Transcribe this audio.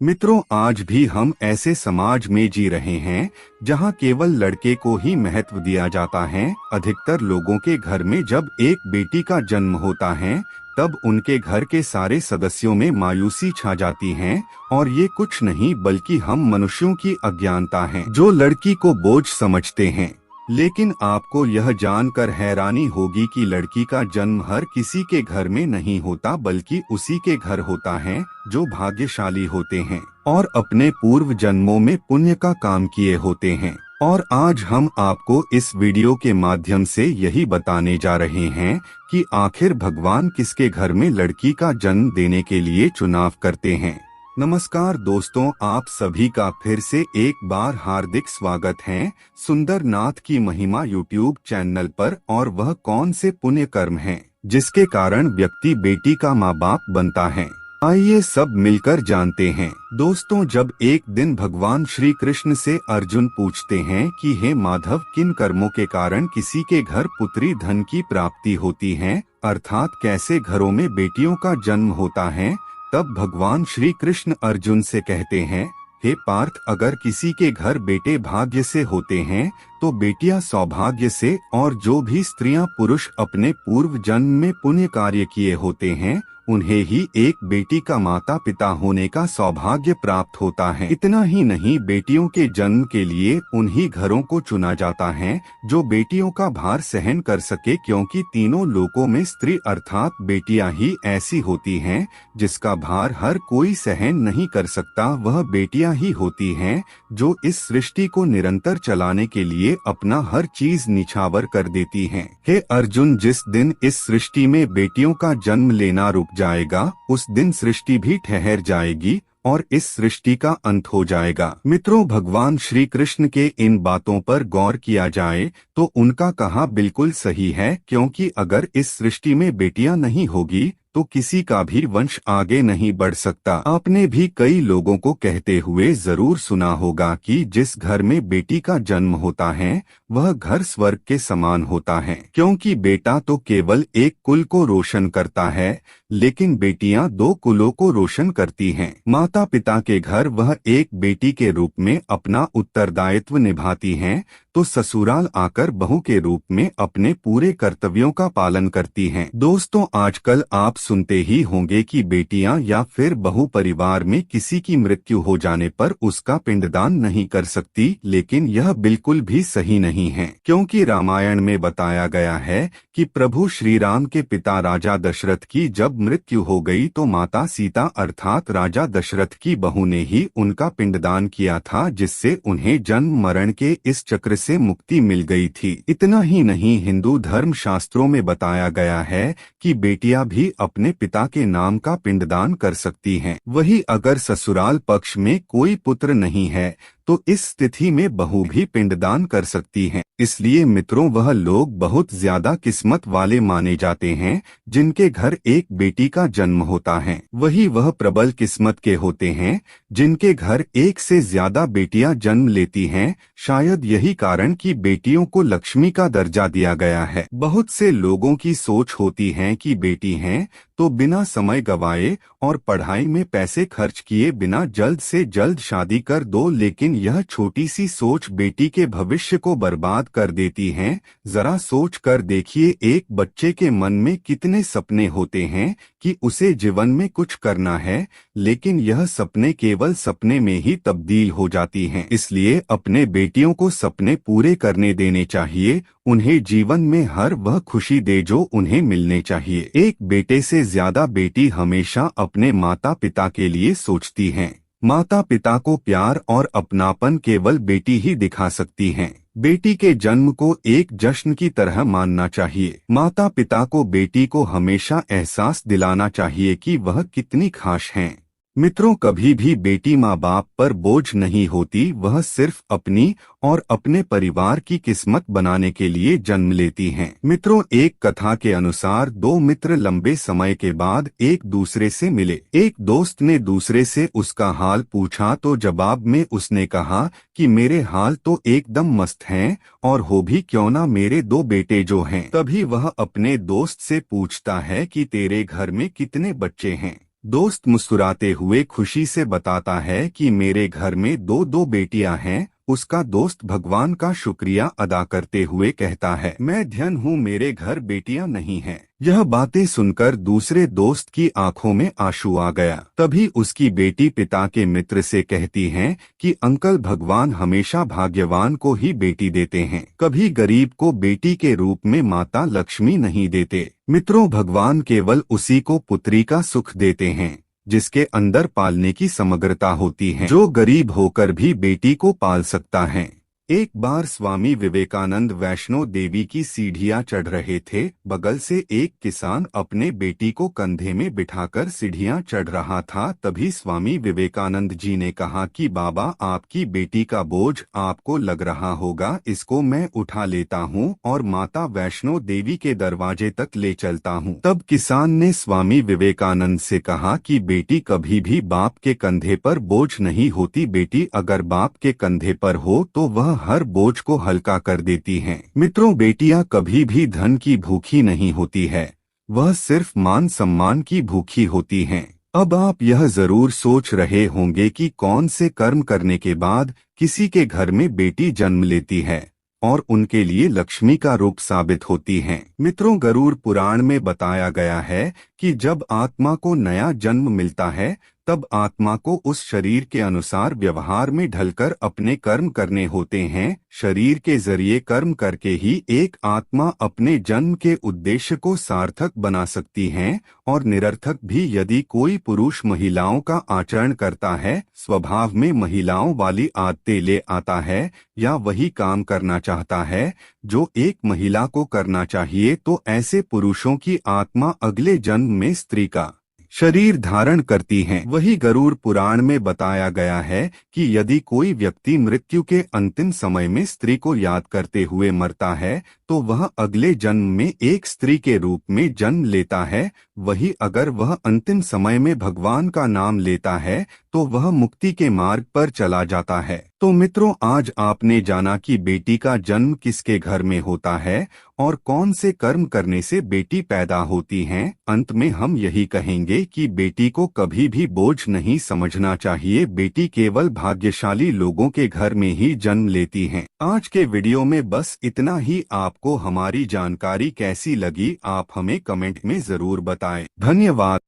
मित्रों, आज भी हम ऐसे समाज में जी रहे हैं जहां केवल लड़के को ही महत्व दिया जाता है। अधिकतर लोगों के घर में जब एक बेटी का जन्म होता है तब उनके घर के सारे सदस्यों में मायूसी छा जाती है। और ये कुछ नहीं बल्कि हम मनुष्यों की अज्ञानता है जो लड़की को बोझ समझते हैं। लेकिन आपको यह जानकर हैरानी होगी कि लड़की का जन्म हर किसी के घर में नहीं होता, बल्कि उसी के घर होता है जो भाग्यशाली होते हैं और अपने पूर्व जन्मों में पुण्य का काम किए होते हैं। और आज हम आपको इस वीडियो के माध्यम से यही बताने जा रहे हैं कि आखिर भगवान किसके घर में लड़की का जन्म देने के लिए चुनाव करते हैं। नमस्कार दोस्तों, आप सभी का फिर से एक बार हार्दिक स्वागत है सुंदर नाथ की महिमा यूट्यूब चैनल पर। और वह कौन से पुण्य कर्म हैं जिसके कारण व्यक्ति बेटी का माँ बाप बनता है, आइए सब मिलकर जानते हैं। दोस्तों, जब एक दिन भगवान श्री कृष्ण से अर्जुन पूछते हैं कि हे माधव, किन कर्मों के कारण किसी के घर पुत्री धन की प्राप्ति होती है, अर्थात कैसे घरों में बेटियों का जन्म होता है, तब भगवान श्री कृष्ण अर्जुन से कहते हैं, हे पार्थ, अगर किसी के घर बेटे भाग्य से होते हैं तो बेटियां सौभाग्य से, और जो भी स्त्रियां पुरुष अपने पूर्व जन्म में पुण्य कार्य किए होते हैं उन्हें ही एक बेटी का माता पिता होने का सौभाग्य प्राप्त होता है। इतना ही नहीं, बेटियों के जन्म के लिए उन्हीं घरों को चुना जाता है जो बेटियों का भार सहन कर सके, क्योंकि तीनों लोकों में स्त्री अर्थात बेटियां ही ऐसी होती हैं जिसका भार हर कोई सहन नहीं कर सकता। वह बेटियां ही होती हैं जो इस सृष्टि को निरंतर चलाने के लिए अपना हर चीज निछावर कर देती हैं। हे अर्जुन, जिस दिन इस सृष्टि में बेटियों का जन्म लेना रुक जाएगा उस दिन सृष्टि भी ठहर जाएगी और इस सृष्टि का अंत हो जाएगा। मित्रों, भगवान श्री कृष्ण के इन बातों पर गौर किया जाए तो उनका कहा बिल्कुल सही है, क्योंकि अगर इस सृष्टि में बेटियां नहीं होगी तो किसी का भी वंश आगे नहीं बढ़ सकता। आपने भी कई लोगों को कहते हुए जरूर सुना होगा कि जिस घर में बेटी का जन्म होता है वह घर स्वर्ग के समान होता है, क्योंकि बेटा तो केवल एक कुल को रोशन करता है लेकिन बेटियां दो कुलों को रोशन करती हैं। माता पिता के घर वह एक बेटी के रूप में अपना उत्तरदायित्व निभाती हैं तो ससुराल आकर बहू के रूप में अपने पूरे कर्तव्यों का पालन करती हैं। दोस्तों, आजकल आप सुनते ही होंगे कि बेटियां या फिर बहू परिवार में किसी की मृत्यु हो जाने पर उसका पिंडदान नहीं कर सकती, लेकिन यह बिल्कुल भी सही नहीं है, क्योंकि रामायण में बताया गया है कि प्रभु श्री राम के पिता राजा दशरथ की जब मृत्यु हो गई तो माता सीता अर्थात राजा दशरथ की बहू ने ही उनका पिंडदान किया था, जिससे उन्हें जन्म मरण के इस चक्र से मुक्ति मिल गई थी। इतना ही नहीं, हिंदू धर्म शास्त्रों में बताया गया है कि बेटियां भी अपने पिता के नाम का पिंडदान कर सकती हैं। वही अगर ससुराल पक्ष में कोई पुत्र नहीं है तो इस स्थिति में बहू भी पिंडदान कर सकती हैं। इसलिए मित्रों, वह लोग बहुत ज्यादा किस्मत वाले माने जाते हैं जिनके घर एक बेटी का जन्म होता है। वही वह प्रबल किस्मत के होते हैं जिनके घर एक से ज्यादा बेटियां जन्म लेती हैं। शायद यही कारण कि बेटियों को लक्ष्मी का दर्जा दिया गया है। बहुत से लोगों की सोच होती है कि बेटी हैं तो बिना समय गवाए और पढ़ाई में पैसे खर्च किए बिना जल्द से जल्द शादी कर दो, लेकिन यह छोटी सी सोच बेटी के भविष्य को बर्बाद कर देती है। जरा सोच कर देखिए, एक बच्चे के मन में कितने सपने होते हैं कि उसे जीवन में कुछ करना है, लेकिन यह सपने केवल सपने में ही तब्दील हो जाती हैं। इसलिए अपने बेटियों को सपने पूरे करने देने चाहिए, उन्हें जीवन में हर वह खुशी दे जो उन्हें मिलने चाहिए। एक बेटे से ज्यादा बेटी हमेशा अपने माता पिता के लिए सोचती हैं। माता पिता को प्यार और अपनापन केवल बेटी ही दिखा सकती हैं। बेटी के जन्म को एक जश्न की तरह मानना चाहिए। माता पिता को बेटी को हमेशा एहसास दिलाना चाहिए कि वह कितनी खास हैं। मित्रों, कभी भी बेटी माँ बाप पर बोझ नहीं होती, वह सिर्फ अपनी और अपने परिवार की किस्मत बनाने के लिए जन्म लेती हैं। मित्रों, एक कथा के अनुसार दो मित्र लंबे समय के बाद एक दूसरे से मिले। एक दोस्त ने दूसरे से उसका हाल पूछा तो जवाब में उसने कहा कि मेरे हाल तो एकदम मस्त हैं, और हो भी क्यों ना मेरे दो बेटे जो हैं। तभी वह अपने दोस्त से पूछता है कि तेरे घर में कितने बच्चे हैं। दोस्त मुस्कुराते हुए खुशी से बताता है कि मेरे घर में दो दो बेटियां हैं। उसका दोस्त भगवान का शुक्रिया अदा करते हुए कहता है, मैं धन्य हूँ, मेरे घर बेटियां नहीं हैं। यह बातें सुनकर दूसरे दोस्त की आंखों में आंसू आ गया। तभी उसकी बेटी पिता के मित्र से कहती है कि अंकल, भगवान हमेशा भाग्यवान को ही बेटी देते हैं, कभी गरीब को बेटी के रूप में माता लक्ष्मी नहीं देते। मित्रों, भगवान केवल उसी को पुत्री का सुख देते हैं जिसके अंदर पालने की समग्रता होती है, जो गरीब होकर भी बेटी को पाल सकता है। एक बार स्वामी विवेकानंद वैष्णो देवी की सीढ़ियां चढ़ रहे थे। बगल से एक किसान अपने बेटी को कंधे में बिठाकर सीढ़ियां चढ़ रहा था। तभी स्वामी विवेकानंद जी ने कहा कि बाबा, आपकी बेटी का बोझ आपको लग रहा होगा, इसको मैं उठा लेता हूँ और माता वैष्णो देवी के दरवाजे तक ले चलता हूँ। तब किसान ने स्वामी विवेकानंद से कहा कि बेटी कभी भी बाप के कंधे पर बोझ नहीं होती, बेटी अगर बाप के कंधे पर हो तो वह हर बोझ को हल्का कर देती हैं। मित्रों, बेटियां कभी भी धन की भूखी नहीं होती है, वह सिर्फ मान सम्मान की भूखी होती हैं। अब आप यह जरूर सोच रहे होंगे कि कौन से कर्म करने के बाद किसी के घर में बेटी जन्म लेती है और उनके लिए लक्ष्मी का रूप साबित होती हैं। मित्रों, गरुड़ पुराण में बताया गया है कि जब आत्मा को नया जन्म मिलता है तब आत्मा को उस शरीर के अनुसार व्यवहार में ढलकर अपने कर्म करने होते हैं। शरीर के जरिए कर्म करके ही एक आत्मा अपने जन्म के उद्देश्य को सार्थक बना सकती है और निरर्थक भी। यदि कोई पुरुष महिलाओं का आचरण करता है, स्वभाव में महिलाओं वाली आदतें ले आता है या वही काम करना चाहता है जो एक महिला को करना चाहिए, तो ऐसे पुरुषों की आत्मा अगले जन्म में स्त्री का शरीर धारण करती हैं। वही गरुड़ पुराण में बताया गया है कि यदि कोई व्यक्ति मृत्यु के अंतिम समय में स्त्री को याद करते हुए मरता है तो वह अगले जन्म में एक स्त्री के रूप में जन्म लेता है। वही अगर वह अंतिम समय में भगवान का नाम लेता है तो वह मुक्ति के मार्ग पर चला जाता है। तो मित्रों, आज आपने जाना कि बेटी का जन्म किसके घर में होता है और कौन से कर्म करने से बेटी पैदा होती हैं। अंत में हम यही कहेंगे कि बेटी को कभी भी बोझ नहीं समझना चाहिए। बेटी केवल भाग्यशाली लोगों के घर में ही जन्म लेती हैं। आज के वीडियो में बस इतना ही। आपको हमारी जानकारी कैसी लगी, आप हमें कमेंट में जरूर बताएं। धन्यवाद।